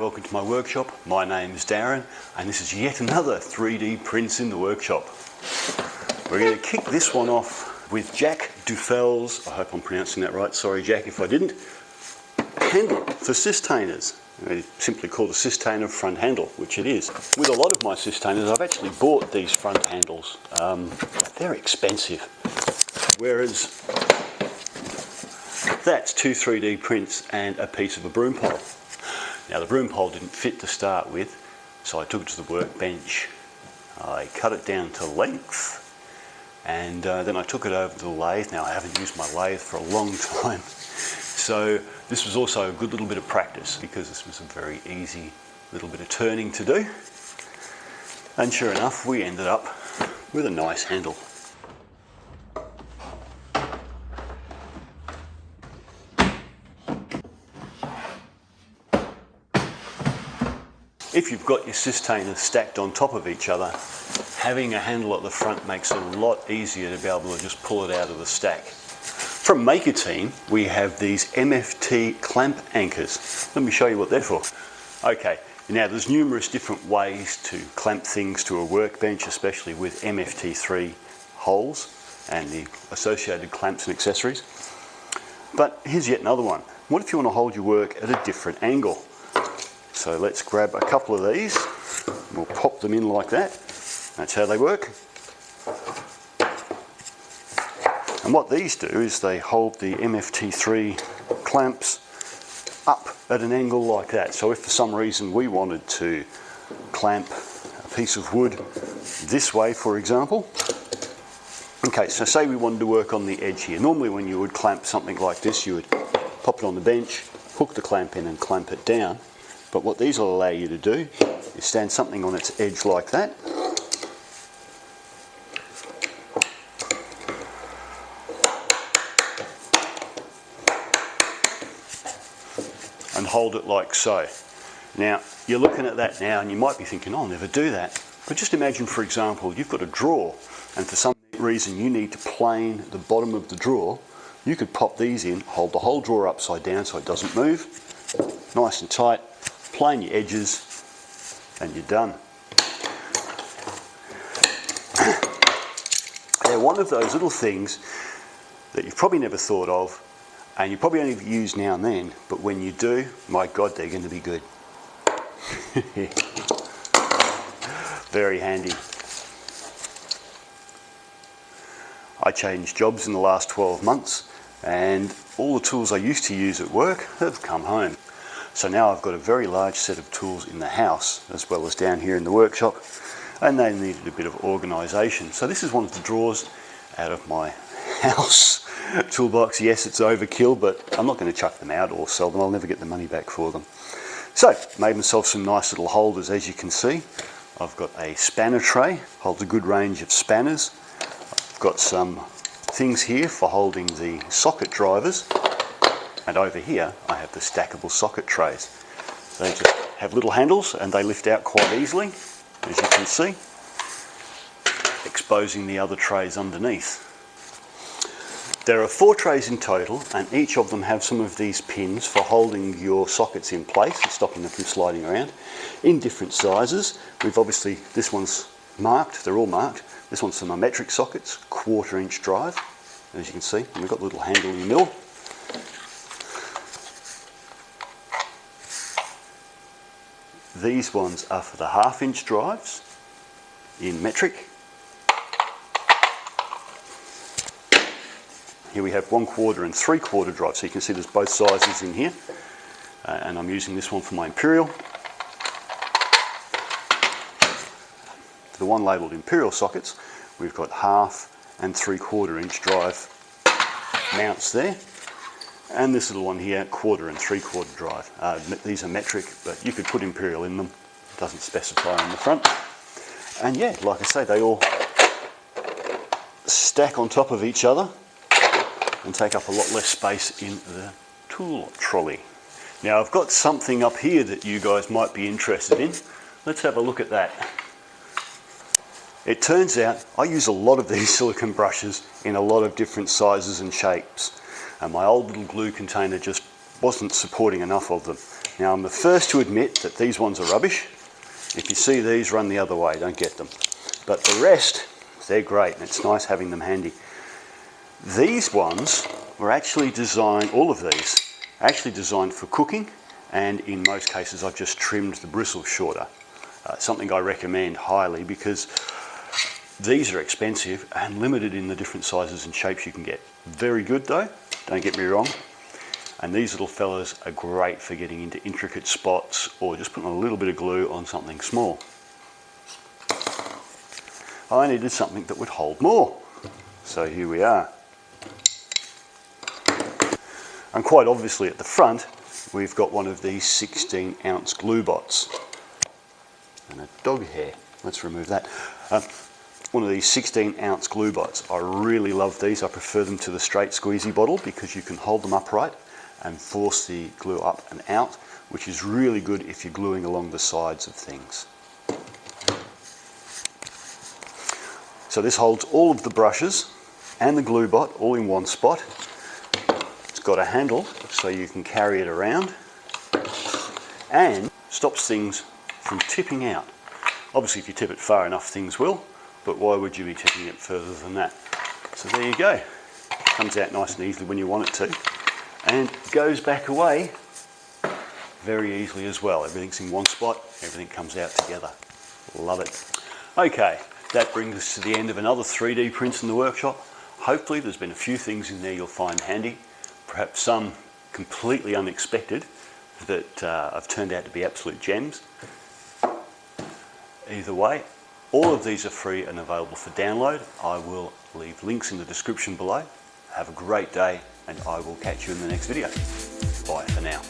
welcome to my workshop. My name is Darren and this is yet another 3D prints in the workshop. We're going to kick this one off with Jack Duffel's, I hope I'm pronouncing that right, sorry Jack if I didn't, handle for cistainers. They simply called a cistainer front handle, which it is. With a lot of my cistainers I've actually bought these front handles. They're expensive, whereas that's two 3D prints and a piece of a broom pole. Now the broom pole didn't fit to start with, so I took it to the workbench. I cut it down to length and then I took it over to the lathe. Now I haven't used my lathe for a long time, so this was also a good little bit of practice because this was a very easy little bit of turning to do. And sure enough, we ended up with a nice handle. If you've got your cistainers stacked on top of each other, having a handle at the front makes it a lot easier to be able to just pull it out of the stack. From Maker Team, we have these MFT clamp anchors. Let me show you what they're for. Okay, now there's numerous different ways to clamp things to a workbench, especially with MFT3 holes and the associated clamps and accessories. But here's yet another one. What if you want to hold your work at a different angle? So let's grab a couple of these, we'll pop them in like that. That's how they work. And what these do is they hold the MFT3 clamps up at an angle like that. So if for some reason we wanted to clamp a piece of wood this way, for example. Okay, so say we wanted to work on the edge here. Normally when you would clamp something like this, you would pop it on the bench, hook the clamp in and clamp it down. But what these will allow you to do is stand something on its edge like that. And hold it like so. Now, you're looking at that now and you might be thinking, I'll never do that. But just imagine, for example, you've got a drawer and for some reason you need to plane the bottom of the drawer. You could pop these in, hold the whole drawer upside down so it doesn't move. Nice and tight. Plane your edges and you're done. They're one of those little things that you've probably never thought of and you probably only use now and then, but when you do, my God, they're going to be good. Very handy. I changed jobs in the last 12 months and all the tools I used to use at work have come home. So now I've got a very large set of tools in the house as well as down here in the workshop, and they needed a bit of organisation. So this is one of the drawers out of my house toolbox. Yes, it's overkill, but I'm not going to chuck them out or sell them. I'll never get the money back for them. So made myself some nice little holders, as you can see. I've got a spanner tray, holds a good range of spanners. I've got some things here for holding the socket drivers. And over here, I have the stackable socket trays. They just have little handles and they lift out quite easily, as you can see, exposing the other trays underneath. There are 4 trays in total, and each of them have some of these pins for holding your sockets in place and stopping them from sliding around in different sizes. We've obviously, this one's marked, they're all marked. This one's some metric sockets, 1/4 inch drive, as you can see, and we've got the little handle in the middle. These ones are for the 1/2 inch drives in metric. Here we have 1/4 and 3/4 drives, so you can see there's both sizes in here. And I'm using this one for my Imperial. For the one labelled Imperial sockets, we've got 1/2 and 3/4 inch drive mounts there. And this little one here, 1/4 and 3/4 drive. These are metric, but you could put Imperial in them. It doesn't specify on the front. And yeah, like I say, they all stack on top of each other and take up a lot less space in the tool trolley. Now I've got something up here that you guys might be interested in. Let's have a look at that. It turns out I use a lot of these silicone brushes in a lot of different sizes and shapes. And my old little glue container just wasn't supporting enough of them. Now I'm the first to admit that these ones are rubbish. If you see these, run the other way, don't get them. But the rest, they're great, and it's nice having them handy. These ones were actually designed, all of these, actually designed for cooking, and in most cases I've just trimmed the bristles shorter. Something I recommend highly because these are expensive and limited in the different sizes and shapes you can get. Very good though, don't get me wrong. And these little fellas are great for getting into intricate spots or just putting a little bit of glue on something small. I needed something that would hold more. So here we are. And quite obviously at the front, we've got one of these 16-ounce glue bots. And a dog hair, let's remove that. One of these 16-ounce glue bots. I really love these. I prefer them to the straight squeezy bottle because you can hold them upright and force the glue up and out, which is really good if you're gluing along the sides of things. So this holds all of the brushes and the glue bot all in one spot. It's got a handle so you can carry it around and stops things from tipping out. Obviously if you tip it far enough things will, but why would you be tipping it further than that? So there you go. Comes out nice and easily when you want it to, and goes back away very easily as well. Everything's in one spot, everything comes out together. Love it. Okay, that brings us to the end of another 3D prints in the workshop. Hopefully there's been a few things in there you'll find handy, perhaps some completely unexpected that have turned out to be absolute gems. Either way, all of these are free and available for download. I will leave links in the description below. Have a great day, and I will catch you in the next video. Bye for now.